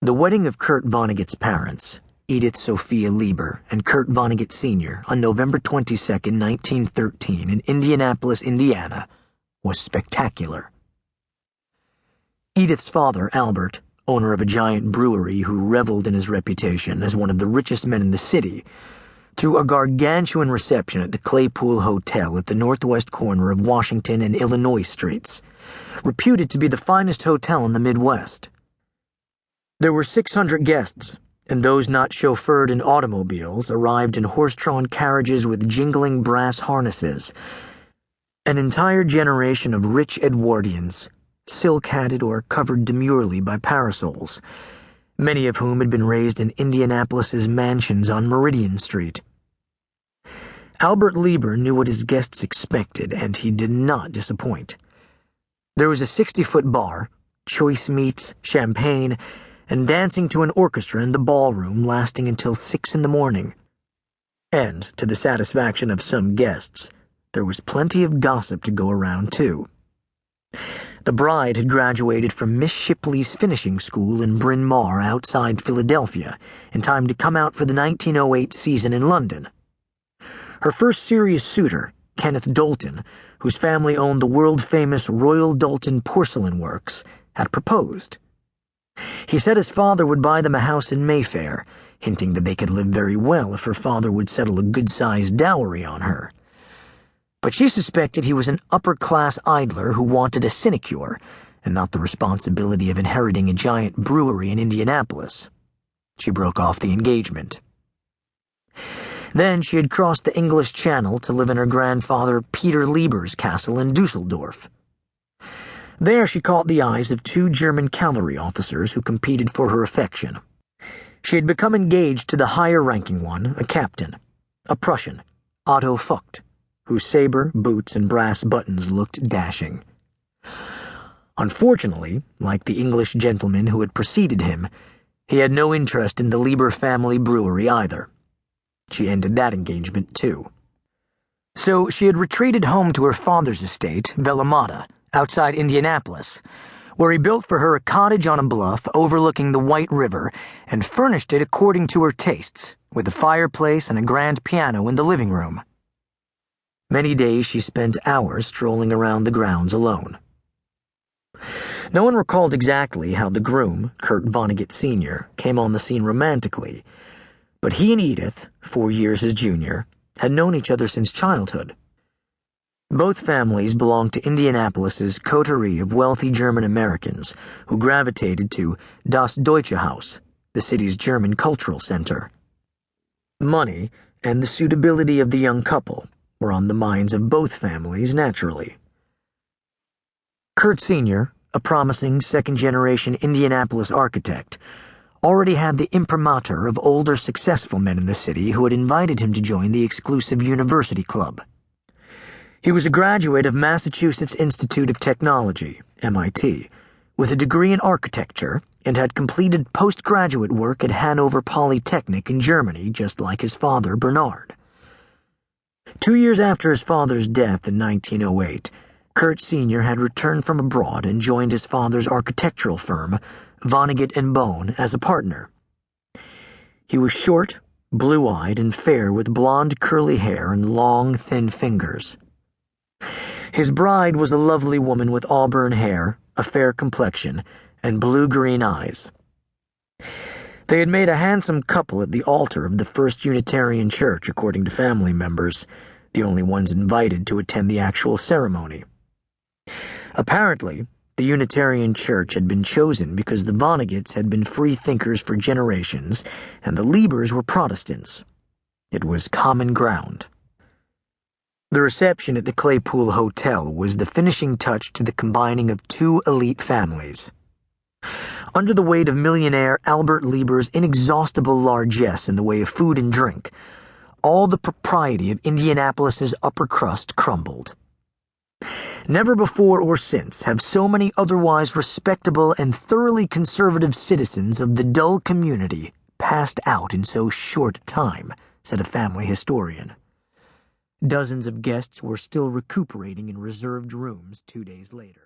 The wedding of Kurt Vonnegut's parents, Edith Sophia Lieber and Kurt Vonnegut Sr., on November 22, 1913, in Indianapolis, Indiana, was spectacular. Edith's father, Albert, owner of a giant brewery who reveled in his reputation as one of the richest men in the city, threw a gargantuan reception at the Claypool Hotel at the northwest corner of Washington and Illinois streets, reputed to be the finest hotel in the Midwest. There were 600 guests, and those not chauffeured in automobiles arrived in horse-drawn carriages with jingling brass harnesses. An entire generation of rich Edwardians, silk-hatted or covered demurely by parasols, many of whom had been raised in Indianapolis's mansions on Meridian Street. Albert Lieber knew what his guests expected, and he did not disappoint. There was a 60-foot bar, choice meats, champagne, and dancing to an orchestra in the ballroom lasting until 6 in the morning. And, to the satisfaction of some guests, there was plenty of gossip to go around, too. The bride had graduated from Miss Shipley's finishing school in Bryn Mawr outside Philadelphia in time to come out for the 1908 season in London. Her first serious suitor, Kenneth Dolton, whose family owned the world-famous Royal Dolton Porcelain Works, had proposed. He said his father would buy them a house in Mayfair, hinting that they could live very well if her father would settle a good-sized dowry on her. But she suspected he was an upper-class idler who wanted a sinecure, and not the responsibility of inheriting a giant brewery in Indianapolis. She broke off the engagement. Then she had crossed the English Channel to live in her grandfather Peter Lieber's castle in Dusseldorf. There she caught the eyes of 2 German cavalry officers who competed for her affection. She had become engaged to the higher-ranking one, a captain, a Prussian, Otto Fucht, whose saber, boots, and brass buttons looked dashing. Unfortunately, like the English gentleman who had preceded him, he had no interest in the Lieber family brewery either. She ended that engagement, too. So she had retreated home to her father's estate, Vellamata, outside Indianapolis, where he built for her a cottage on a bluff overlooking the White River and furnished it according to her tastes, with a fireplace and a grand piano in the living room. Many days she spent hours strolling around the grounds alone. No one recalled exactly how the groom, Kurt Vonnegut Sr., came on the scene romantically, but he and Edith, 4 years his junior, had known each other since childhood. Both families belonged to Indianapolis's coterie of wealthy German Americans who gravitated to Das Deutsche Haus, the city's German cultural center. Money and the suitability of the young couple were on the minds of both families naturally. Kurt Sr., a promising second-generation Indianapolis architect, already had the imprimatur of older successful men in the city who had invited him to join the exclusive university club. He was a graduate of Massachusetts Institute of Technology, MIT, with a degree in architecture and had completed postgraduate work at Hanover Polytechnic in Germany, just like his father, Bernard. 2 years after his father's death in 1908, Kurt Sr. had returned from abroad and joined his father's architectural firm, Vonnegut & Bone, as a partner. He was short, blue-eyed, and fair with blonde curly hair and long, thin fingers. His bride was a lovely woman with auburn hair, a fair complexion, and blue-green eyes. They had made a handsome couple at the altar of the First Unitarian Church, according to family members, the only ones invited to attend the actual ceremony. Apparently, the Unitarian Church had been chosen because the Vonneguts had been free thinkers for generations, and the Liebers were Protestants. It was common ground. The reception at the Claypool Hotel was the finishing touch to the combining of 2 elite families. Under the weight of millionaire Albert Lieber's inexhaustible largesse in the way of food and drink, all the propriety of Indianapolis's upper crust crumbled. Never before or since have so many otherwise respectable and thoroughly conservative citizens of the dull community passed out in so short a time, said a family historian. Dozens of guests were still recuperating in reserved rooms 2 days later.